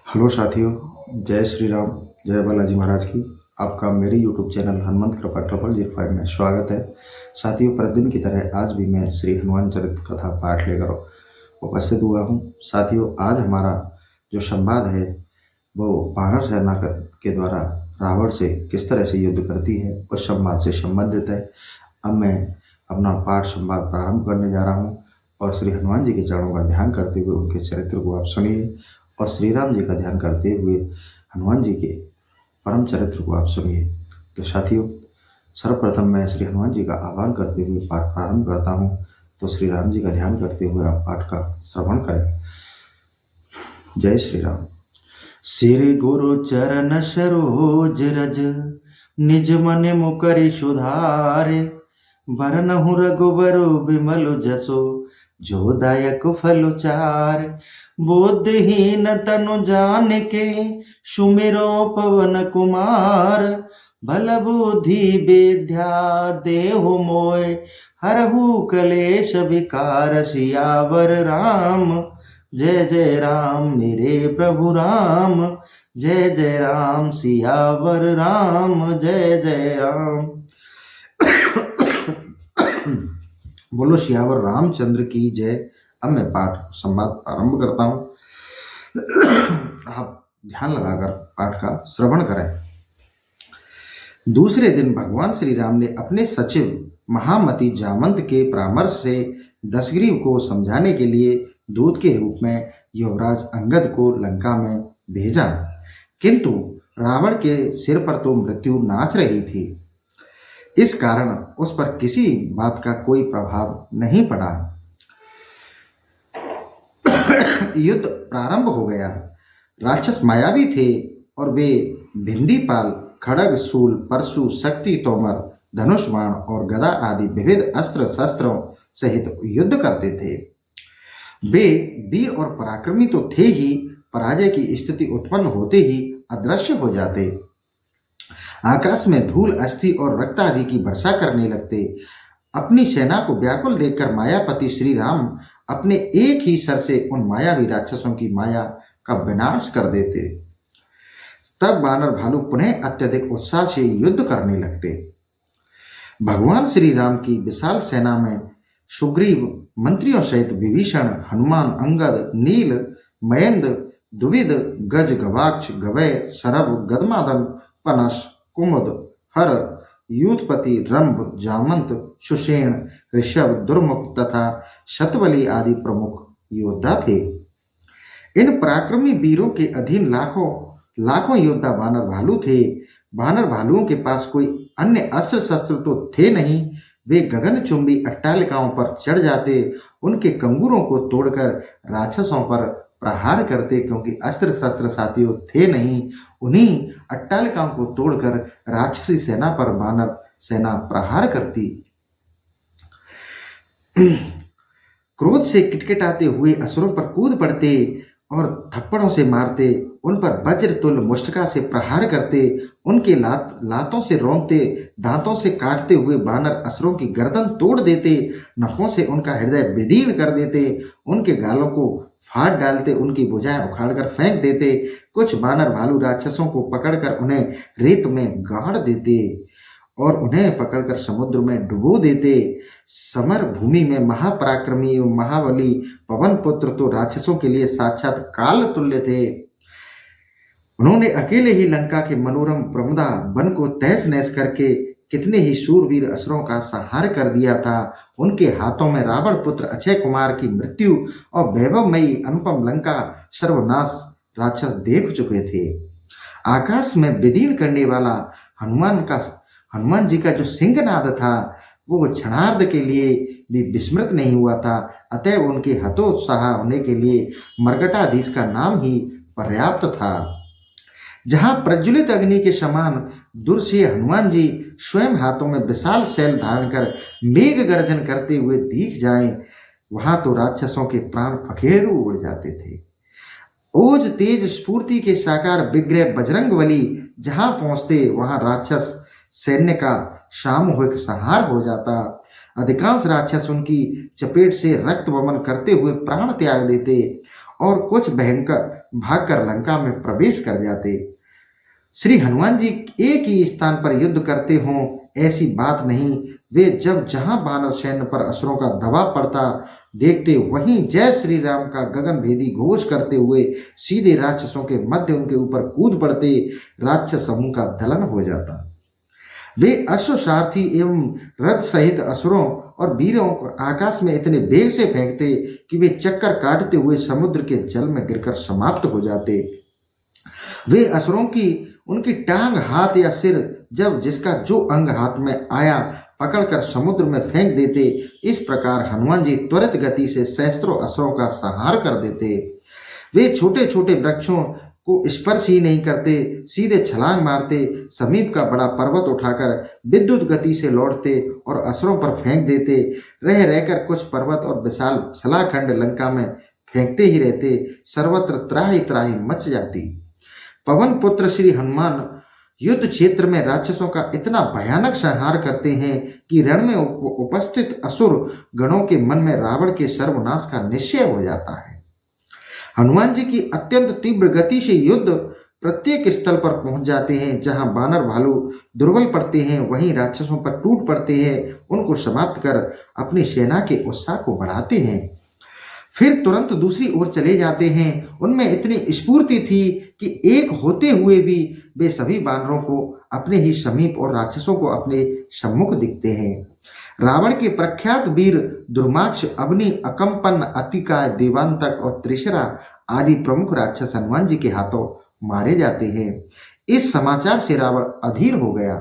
Hello साथियों, जय श्री राम, जय बालाजी महाराज की। आपका मेरे यूट्यूब चैनल हनुमंत कृपा 0005 में स्वागत है। साथियों, प्रतिदिन की तरह आज भी मैं श्री हनुमान चरित्र कथा पाठ लेकर उपस्थित हुआ हूँ। साथियों, आज हमारा जो संवाद है वो वानर सेना के द्वारा रावण से किस तरह से युद्ध करती है उस संवाद से संबंधित है। अब मैं अपना पाठ संवाद प्रारंभ करने जा रहा हूँ और श्री हनुमान जी के चरणों का ध्यान करते हुए उनके चरित्र को आप सुनिए और श्री राम जी का ध्यान करते हुए हनुमान जी के परम चरित्र को आप सुनिए। तो साथियों, सर्वप्रथम मैं श्री हनुमान जी का आह्वान करते हुए पाठ प्रारंभ करता हूँ। तो श्री राम जी का ध्यान करते हुए आप पाठ का श्रवण करें। जय श्री राम। श्री गुरु चरण सरोज रज, निज मन मुकरि सुधारे। बरनहु रघुबर बिमल जसो, जो दायक फल चार। बुद्धिहीन तनु जानिके, सुमिरो पवन कुमार। भल बुद्धि विद्या देहु मोय, हरहु कलेश विकार। सियावर राम, जय जय राम मेरे प्रभु राम। जय जय राम सियावर राम, जय जय राम। बोलो सियावर रामचंद्र की जय। अब मैं पाठ संवाद प्रारंभ करता हूँ। आप ध्यान लगाकर पाठ का श्रवण करें। दूसरे दिन भगवान श्री राम ने अपने सचिव महामति जामंत के परामर्श से दशग्रीव को समझाने के लिए दूत के रूप में युवराज अंगद को लंका में भेजा, किंतु रावण के सिर पर तो मृत्यु नाच रही थी। इस कारण उस पर किसी बात का कोई प्रभाव नहीं पड़ा। युद्ध प्रारंभ हो गया। राक्षस मायावी थे और वे भिंदीपाल, खड़ग, शूल, परशु, शक्ति, तोमर, धनुष, बाण और गदा आदि विविध अस्त्र शस्त्रों सहित युद्ध करते थे। वे वीर और पराक्रमी तो थे ही, पराजय की स्थिति उत्पन्न होते ही अदृश्य हो जाते। आकाश में धूल, अस्थि और रक्त आदि की वर्षा करने लगते। अपनी सेना को व्याकुल देखकर मायापति श्री राम अपने एक ही सर से उन मायावी राक्षसों की माया का विनाश कर देते। तब वानर भालू पुनः अत्यधिक उत्साह से युद्ध करने लगते। भगवान श्री राम की विशाल सेना में सुग्रीव, मंत्रियों सहित विभीषण, हनुमान, अंगद, नील, मयंद, द्विविद, गज, गवाक्ष, गवय, सरभ, गदमादन, पनस, कुमुद, हर, यूथपति, रंभ, जामंत, सुषेण, ऋषभ, दुर्मुख तथा शतबली आदि प्रमुख योद्धा थे। इन पराक्रमी वीरों के अधीन लाखों लाखों योद्धा वानर भालू थे। वानर भालुओं के पास कोई अन्य अस्त्र शस्त्र तो थे नहीं। वे गगनचुंबी अट्टालिकाओं पर चढ़ जाते, उनके कंगूरों को तोड़कर राक्षसों पर प्रहार करते, क्योंकि अस्त्र शस्त्र साथियों थे नहीं। उन्हीं अट्टालिकाओं को तोड़कर राक्षसी सेना पर वानर सेना प्रहार करती। क्रोध से किटकिटाते हुए असुरों पर कूद पड़ते और थप्पड़ों से मारते, उन पर वज्र तुल्य मुष्टिका से प्रहार करते, उनके लातों से रौंदते, दांतों से काटते हुए वानर असुरों की गर्दन तोड़ देते, नखों से उनका हृदय विदीर्ण कर देते, उनके गालों को फाड़ डालते, उनकी भुजाएं उखाड़कर फेंक देते। कुछ वानर भालू राक्षसों को पकड़कर उन्हें रेत में गाड़ देते और उन्हें पकड़कर समुद्र में डुबो देते। समर भूमि में महापराक्रमी एवं महाबली पवन पुत्र तो राक्षसों के लिए साक्षात काल तुल्य थे। उन्होंने अकेले ही लंका के मनोरम प्रमुदा वन को तहस नहस करके कितने ही शूरवीर असुरों का संहार कर दिया था। उनके हाथों में रावण पुत्र अक्षय कुमार की मृत्यु और वैभवमयी अनुपम लंका सर्वनाश राक्षस देख चुके थे। आकाश में विदीर्ण करने वाला हनुमान जी का जो सिंहनाद था वो क्षणार्ध के लिए भी विस्मृत नहीं हुआ था। अतः उनके हतोत्साह होने के लिए मर्कटाधीश का नाम ही पर्याप्त था। जहां प्रज्वलित अग्नि के समान दूर से हनुमान जी स्वयं हाथों में विशाल शैल धारण कर मेघ गर्जन करते हुए दिख जाएं, वहां तो राक्षसों के प्राण पखेरु उड़ जाते थे। ओज तेज स्फूर्ति के साकार विग्रह बजरंगबली जहां पहुंचते वहां राक्षस सैन्य का सामूहिक संहार हो जाता। अधिकांश राक्षस उनकी चपेट से रक्त वमन करते हुए प्राण त्याग देते और कुछ भयंकर भागकर लंका में प्रवेश कर जाते। श्री हनुमान जी एक ही स्थान पर युद्ध करते हों ऐसी बात नहीं। वे जब जहां वानर सैन्य पर असुरों का दबाव पड़ता देखते, वहीं जय श्री राम का गगन भेदी घोष करते हुए सीधे राक्षसों के मध्य उनके ऊपर कूद पड़ते। राक्षस समूह का दलन हो जाता। वे अश्वसारथी एवं रथ सहित असुरों और वीरों को आकाश में इतने वेग से फेंकते कि वे चक्कर काटते हुए समुद्र के जल में गिरकर समाप्त हो जाते। वे असुरों की उनकी टांग, हाथ या सिर, जब जिसका जो अंग हाथ में आया, पकड़कर समुद्र में फेंक देते। इस प्रकार हनुमान जी त्वरित गति से सहस्त्रों असुरों का संहार कर देते। वे छोटे छोटे वृक्षों को स्पर्श ही नहीं करते, सीधे छलांग मारते, समीप का बड़ा पर्वत उठाकर विद्युत गति से लौटते और असुरों पर फेंक देते। रह रहकर कुछ पर्वत और विशाल शलाखंड लंका में फेंकते ही रहते। सर्वत्र त्राहि त्राहि मच जाती। पवन पुत्र श्री हनुमान युद्ध क्षेत्र में राक्षसों का इतना भयानक संहार करते हैं कि रण में उपस्थित असुर गणों के मन में रावण के सर्वनाश का निश्चय हो जाता है। हनुमान जी की अत्यंत तीव्र गति से युद्ध प्रत्येक स्थल पर पहुंच जाते हैं। जहां बानर भालू दुर्बल पड़ते हैं, वहीं राक्षसों पर टूट पड़ते हैं, उनको समाप्त कर अपनी सेना के उत्साह को बढ़ाते हैं। फिर तुरंत दूसरी ओर चले जाते हैं। उनमें इतनी स्फूर्ति थी कि एक होते हुए भी वे सभी बानरों को अपने ही समीप और राक्षसों को अपने सम्मुख दिखते हैं। रावण के प्रख्यात वीर दुर्माक्ष, अग्नि, अकंपन, अतिकाय, देवांतक और त्रिशरा आदि प्रमुख राक्षस हनुमान जी के हाथों मारे जाते हैं। इस समाचार से रावण अधीर हो गया।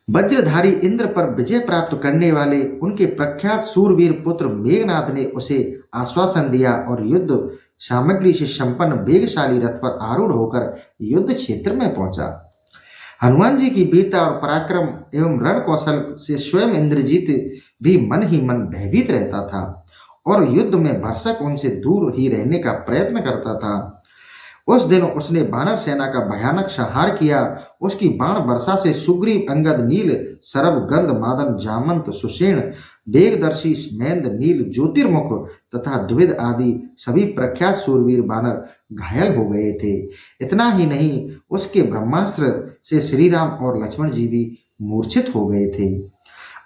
वज्रधारी इंद्र पर विजय प्राप्त करने वाले उनके प्रख्यात सूरवीर पुत्र मेघनाथ ने उसे आश्वासन दिया और युद्ध सामग्री से संपन्न वेगशाली रथ पर आरूढ़ होकर युद्ध क्षेत्र में पहुंचा। हनुमान जी की वीरता और पराक्रम एवं रण कौशल से स्वयं इंद्रजीत भी मन ही मन भयभीत रहता था और युद्ध में भरसक उनसे दूर ही रहने का प्रयत्न करता था। उस दिन उसने वानर सेना का भयानक संहार किया। उसकी बाण वर्षा से सुग्रीव, अंगद, नील, सरभ, गंध, मादन, जामंत, सुषेण, वेगदर्शी, मेंद, नील, ज्योतिर्मुख तथा द्विविद आदि सभी प्रख्यात सूरवीर वानर घायल हो गए थे। इतना ही नहीं, उसके ब्रह्मास्त्र से श्री राम और लक्ष्मण जी भी मूर्छित हो गए थे।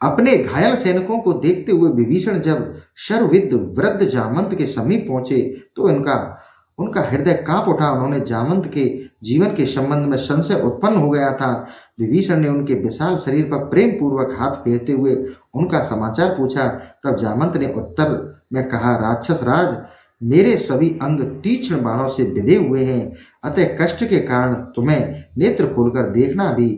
अपने घायल सैनिकों को देखते हुए विभीषण जब शरविद्ध वृद्ध जामंत के समीप पहुंचे तो उनका हृदय कांप उठा। उन्होंने जामंत के जीवन के संबंध में संशय उत्पन्न हो गया था। विभीषण ने उनके विशाल शरीर पर प्रेम पूर्वक हाथ फेरते हुए उनका समाचार पूछा। तब जामंत ने उत्तर में कहा, राक्षस राज, मेरे सभी अंग तीक्ष्ण बाणों से बिधे हुए हैं, अतः कष्ट के कारण तुम्हें नेत्र खोलकर देखना भी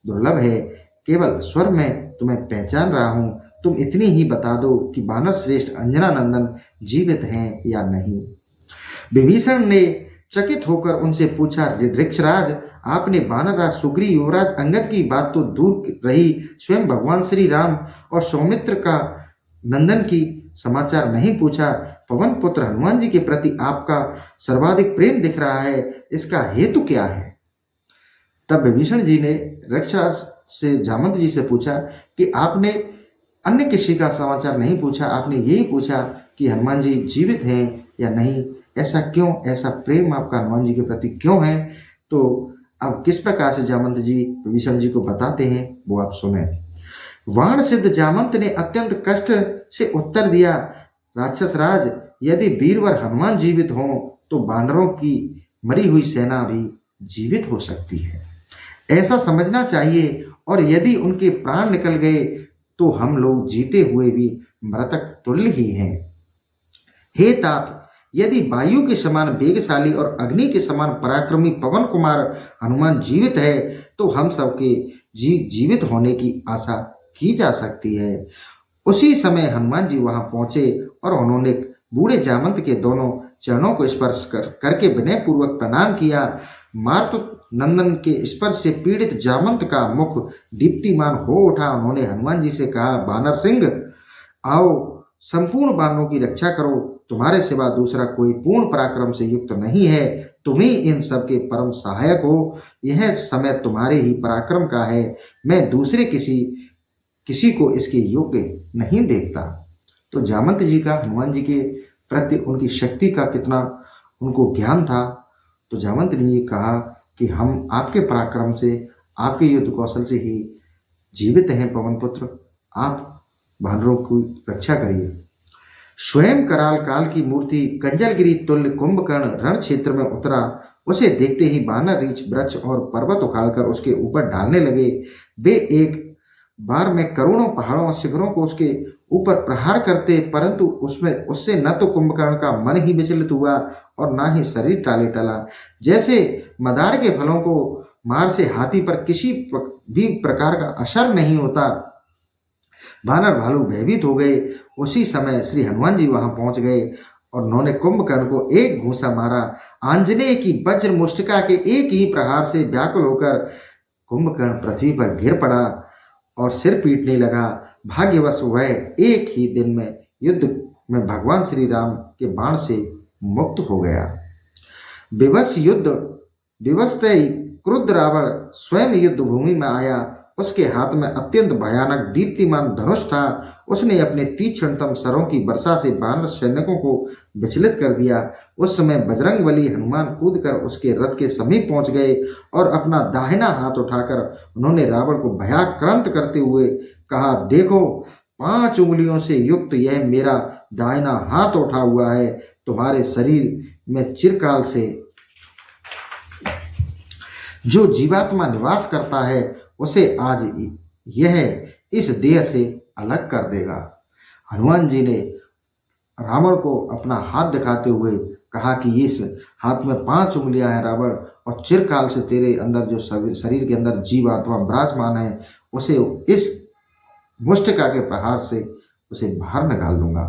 दुर्लभ है। केवल स्वर में तुम्हें पहचान रहा हूं। तुम इतनी ही बता दो कि वानर श्रेष्ठ अंजना नंदन जीवित हैं या नहीं। विभीषण ने चकित होकर उनसे पूछा, वृक्षराज, आपने वानरराज सुग्रीव, युवराज अंगद की बात तो दूर रही, स्वयं भगवान श्री राम और सौमित्र का नंदन की समाचार नहीं पूछा। पवन पुत्र हनुमान जी के प्रति आपका सर्वाधिक प्रेम दिख रहा है, इसका हेतु क्या है? तब विभीषण जी ने वृक्षराज से जामंत जी से पूछा कि आपने अन्य किसी का समाचार नहीं पूछा, आपने यही पूछा कि हनुमान जी जीवित हैं या नहीं। ऐसा क्यों? ऐसा प्रेम आपका हनुमान जी के प्रति क्यों है? तो अब किस प्रकार से जामंत जी विभीषण जी को बताते हैं वो आप सुने। वाण सिद्ध जामंत ने अत्यंत कष्ट से उत्तर दिया, राक्षस राज, यदि वीरवर हनुमान जीवित हों तो वानरों की मरी हुई सेना भी जीवित हो सकती है, ऐसा समझना चाहिए। और यदि उनके प्राण निकल गए तो हम लोग जीते हुए भी मृतक तुल्य ही हैं। हे तात, यदि वायु के समान वेगशाली और अग्नि के समान पराक्रमी पवन कुमार हनुमान जीवित है तो हम सबके जीवित होने की आशा की जा सकती है। उसी समय हनुमान जी वहां पहुंचे और उन्होंने बूढ़े जामंत के दोनों चरणों को स्पर्श करके विनय पूर्वक प्रणाम किया। मार्त नंदन के स्पर्श से पीड़ित जामंत का मुख दीप्तिमान हो उठा। उन्होंने हनुमान जी से कहा, वानर सिंह, आओ, संपूर्ण वानरों की रक्षा करो। तुम्हारे सिवा दूसरा कोई पूर्ण पराक्रम से युक्त नहीं है। तुम ही इन सब के परम सहायक हो। यह समय तुम्हारे ही पराक्रम का है। मैं दूसरे किसी को इसके योग्य नहीं देखता। तो जामंत जी का हनुमान जी के प्रति उनकी शक्ति का कितना उनको ज्ञान था। तो जामवंत ने ये कहा कि हम आपके पराक्रम से, आपके युद्ध कौशल से ही जीवित हैं पवन पुत्र, आप वानरों की रक्षा करिए। स्वयं कराल काल की मूर्ति कंजलगिरी तुल्य कुंभकर्ण रण क्षेत्र में उतरा। उसे देखते ही वानर रीछ वृक्ष और पर्वत उखाड़कर उसके ऊपर डालने लगे। वे एक बार में करोड़ों पहाड़ों और शिखरों को उसके ऊपर प्रहार करते, परंतु उससे न तो कुंभकर्ण का मन ही विचलित हुआ और न ही शरीर टाले टला। जैसे मदार के फलों को मार से हाथी पर किसी भी प्रकार का असर नहीं होता, वानर भालू भयभीत हो गए। उसी समय श्री हनुमान जी वहां पहुंच गए और उन्होंने कुंभकर्ण को एक घूंसा मारा। आंजनेय की वज्र मुष्टिका के एक ही प्रहार से व्याकुल होकर कुंभकर्ण पृथ्वी पर गिर पड़ा और सिर पीटने लगा। भाग्यवश वह एक ही दिन में युद्ध में भगवान श्री राम के बाण से मुक्त हो गया। विवश क्रुद्ध रावण स्वयं युद्ध भूमि में आया। उसके हाथ में अत्यंत भयानक दीप्तिमान धनुष था। उसने अपने तीक्ष्णतम शरों की वर्षा से वानर सैनिकों को विचलित कर दिया। उस समय बजरंगबली हनुमान कूदकर उसके रथ के समीप पहुंच गए और अपना दाहिना हाथ उठाकर उन्होंने रावण को भयाक्रांत करते हुए कहा, देखो, 5 उंगलियों से युक्त यह मेरा दाहिना हाथ उठा हुआ है। तुम्हारे शरीर में चिरकाल से जो जीवात्मा निवास करता है उसे आज यह इस देह से अलग कर देगा। हनुमान जी ने रावण को अपना हाथ दिखाते हुए कहा कि इस हाथ में 5 उंगलियां हैं रावण, और चिरकाल से तेरे अंदर जो शरीर के अंदर जीवात्मा विराजमान है उसे इस मुष्टिका के प्रहार से उसे बाहर निकाल दूंगा।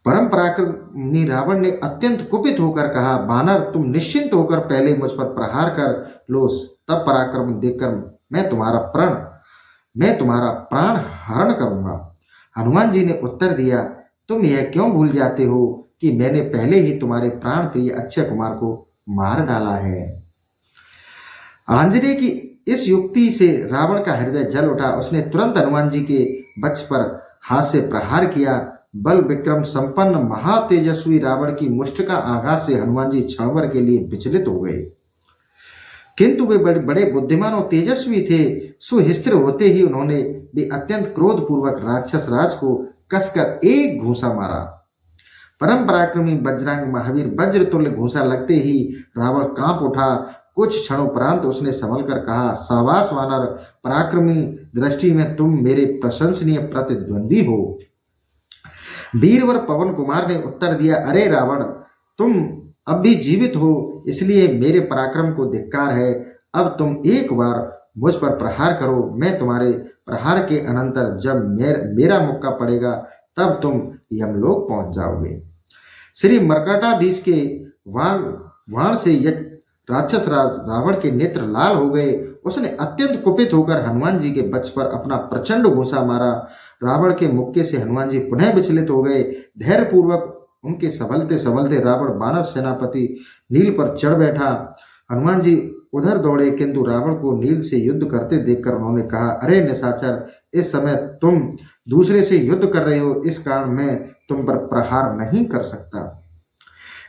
परम पराक्रमी रावण ने अत्यंत कुपित होकर कहा, वानर, तुम निश्चिंत होकर पहले मुझ पर प्रहार कर लो, तब पराक्रम देखकर मैं तुम्हारा प्राण हरण करूंगा। हनुमान जी ने उत्तर दिया, तुम यह क्यों भूल जाते हो कि मैंने पहले ही तुम्हारे प्राण प्रिय अक्षय कुमार को मार डाला है। आंजनेय की इस युक्ति से रावण का हृदय जल उठा। उसने तुरंत हनुमान जी के वक्ष पर हाथ से प्रहार किया। बल विक्रम संपन्न महातेजस्वी रावण की मुष्टिका आघात से हनुमान जी क्षणभर के लिए विचलित हो गए, किंतु वे बड़े बुद्धिमान और तेजस्वी थे। सुस्थिर होते ही उन्होंने भी अत्यंत क्रोधपूर्वक राक्षस राज को कसकर एक घूंसा मारा। परम पराक्रमी बजरंग महावीर वज्र तुल्य घूंसा लगते ही रावण कांप उठा। कुछ क्षणोपरांत उसने संभल कर कहा, शाबाश वानर, पराक्रमी दृष्टि में तुम मेरे प्रशंसनीय प्रतिद्वंदी हो। वीरवर पवन कुमार ने उत्तर दिया, अरे रावण, तुम अब भी जीवित हो, इसलिए मेरे पराक्रम को धिक्कार है। अब तुम एक बार मुझ पर प्रहार करो, मैं तुम्हारे प्रहार के अनंतर जब मेरा मुक्का पड़ेगा तब तुम यमलोक पहुंच जाओगे। श्री मर्कटाधीश के वाण से राक्षस राज रावण के नेत्र लाल हो गए। उसने अत्यंत कुपित होकर हनुमान जी के वक्ष पर अपना प्रचंड घूंसा मारा। रावण के मुक्के से हनुमान जी पुनः विचलित हो गए। धैर्यपूर्वक उनके संभलते संभलते रावण वानर सेनापति नील पर चढ़ बैठा। हनुमान जी उधर दौड़े, किंतु रावण को नील से युद्ध करते देखकर उन्होंने कहा, अरे निशाचर, इस समय तुम दूसरे से युद्ध कर रहे हो, इस कारण मैं तुम पर प्रहार नहीं कर सकता।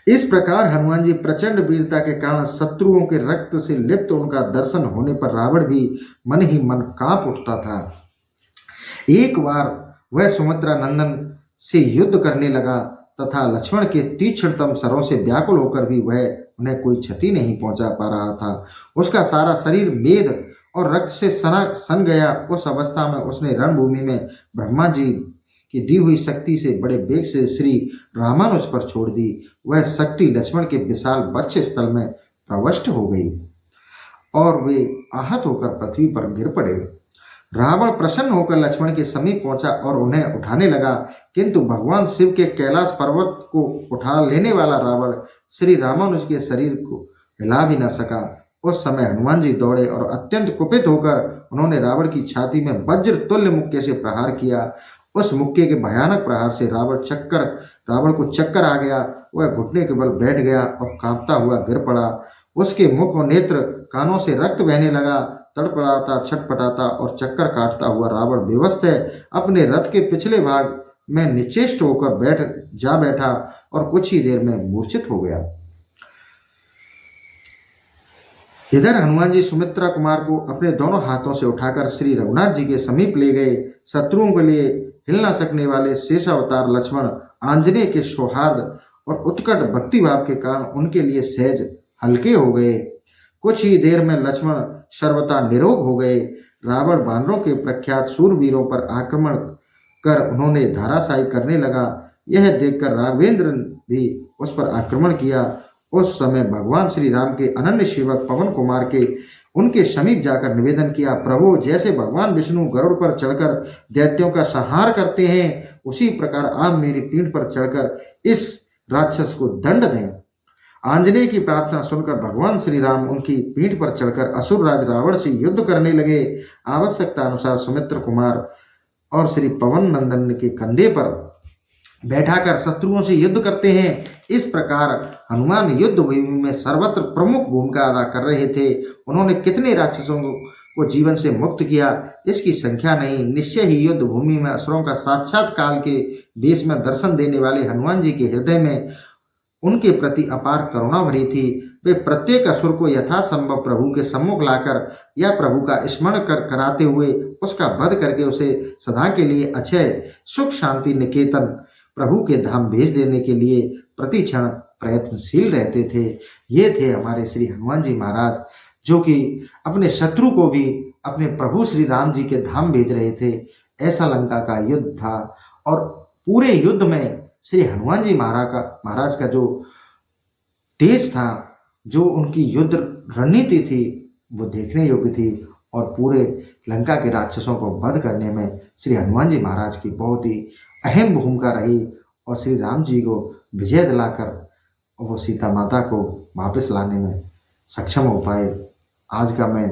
इस प्रकार हनुमान जी प्रचंड वीरता के कारण शत्रुओं के रक्त से लिप्त उनका दर्शन होने पर रावण भी मन ही मन कांप उठता था। एक बार वह सुमित्रा नंदन से युद्ध करने लगा तथा लक्ष्मण के तीक्ष्णतम शरों से व्याकुल होकर भी वह उन्हें कोई क्षति नहीं पहुंचा पा रहा था। उसका सारा शरीर मेद और रक्त से सन गया। उस अवस्था में उसने रणभूमि में ब्रह्मा जी की दी हुई शक्ति से बड़े वेग से श्री रामानुज पर छोड़ दी। वह शक्ति लक्ष्मण के विशाल वक्ष स्थल में प्रविष्ट हो गई और वे आहत होकर पृथ्वी पर गिर पड़े। रावण प्रसन्न होकर लक्ष्मण के समीप पहुंचा और उन्हें उठाने लगा, किंतु भगवान शिव के कैलाश पर्वत को उठा लेने वाला रावण श्री रामानुज के शरीर को हिला भी न सका। उस समय हनुमान जी दौड़े और अत्यंत कुपित होकर उन्होंने रावण की छाती में वज्र तुल्य मुक्के से प्रहार किया। उस मुक्के के भयानक प्रहार से रावण को चक्कर आ गया। वह घुटने के बल बैठ गया और कांपता हुआ गिर पड़ा। उसके मुख और नेत्र कानों से रक्त बहने लगा। तड़पड़ाता, छटपटाता और चक्कर काटता हुआ रावण बेवश है अपने रथ के पिछले भाग में निश्चेष्ट होकर बैठा और कुछ ही देर में मूर्छित हो गया। इधर हनुमान जी सुमित्रा कुमार को अपने दोनों हाथों से उठाकर श्री रघुनाथ जी के समीप ले गए। शत्रुओं के लिए हिल न सकने वाले शेषावतार लक्ष्मण आंजनेय के सौहार्द और उत्कट भक्तिभाव के कारण उनके लिए सहज हल्के हो गए। कुछ ही देर में लक्ष्मण सर्वथा निरोग हो गए। रावण वानरों के प्रख्यात सूरवीरों पर आक्रमण कर उन्होंने धाराशायी करने लगा। यह देखकर राघवेंद्र भी उस पर आक्रमण किया। उस समय भगवान श्री राम के अनन्य सेवक पवन कुमार के उनके समीप जाकर निवेदन किया, प्रभु जैसे भगवान विष्णु गरुड़ पर चढ़कर दैत्यों का संहार करते हैं, उसी प्रकार आप मेरी पीठ पर चढ़कर इस राक्षस को दंड दें। आंजनेय की प्रार्थना सुनकर भगवान श्री राम उनकी पीठ पर चढ़कर असुर राज रावण से युद्ध करने लगे। आवश्यकता अनुसार सुमित्र कुमार और श्री पवन नंदन के कंधे पर बैठाकर शत्रुओं से युद्ध करते हैं। इस प्रकार हनुमान युद्ध भूमि में सर्वत्र प्रमुख भूमिका अदा कर रहे थे। उन्होंने कितने राक्षसों को जीवन से मुक्त किया, इसकी संख्या नहीं। निश्चय ही युद्ध भूमि में असुरों का साक्षात काल के देश में दर्शन देने वाले हनुमान जी के हृदय में उनके प्रति अपार करुणा भरी थी। वे प्रत्येक असुर को यथासंभव प्रभु के सम्मुख लाकर या प्रभु का स्मरण कराते हुए उसका वध करके उसे सदा के लिए अक्षय सुख शांति निकेतन प्रभु के धाम भेज देने के लिए प्रति क्षण प्रयत्नशील रहते थे। ये थे हमारे श्री हनुमान जी महाराज, जो कि अपने शत्रु को भी अपने प्रभु श्री राम जी के धाम भेज रहे थे। ऐसा लंका का युद्ध था और पूरे युद्ध में श्री हनुमान जी महाराज का जो तेज था, जो उनकी युद्ध रणनीति थी, वो देखने योग्य थी। और पूरे लंका के राक्षसों को वध करने में श्री हनुमान जी महाराज की बहुत ही अहम भूमिका रही और श्री राम जी को विजय दिलाकर वो सीता माता को वापस लाने में सक्षम हो पाए। आज का मैं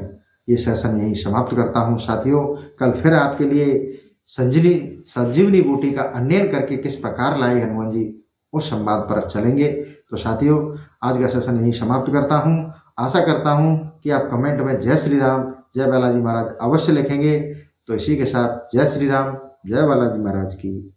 ये सेशन यहीं समाप्त करता हूँ। साथियों, कल फिर आपके लिए संजीवनी बूटी का अध्ययन करके किस प्रकार लाए हनुमान जी, उस संवाद पर चलेंगे। तो साथियों, आज का सेशन यहीं समाप्त करता हूँ। आशा करता हूँ कि आप कमेंट में जय श्री राम, जय बालाजी महाराज अवश्य लिखेंगे। तो इसी के साथ जय श्री राम, जय बालाजी महाराज की।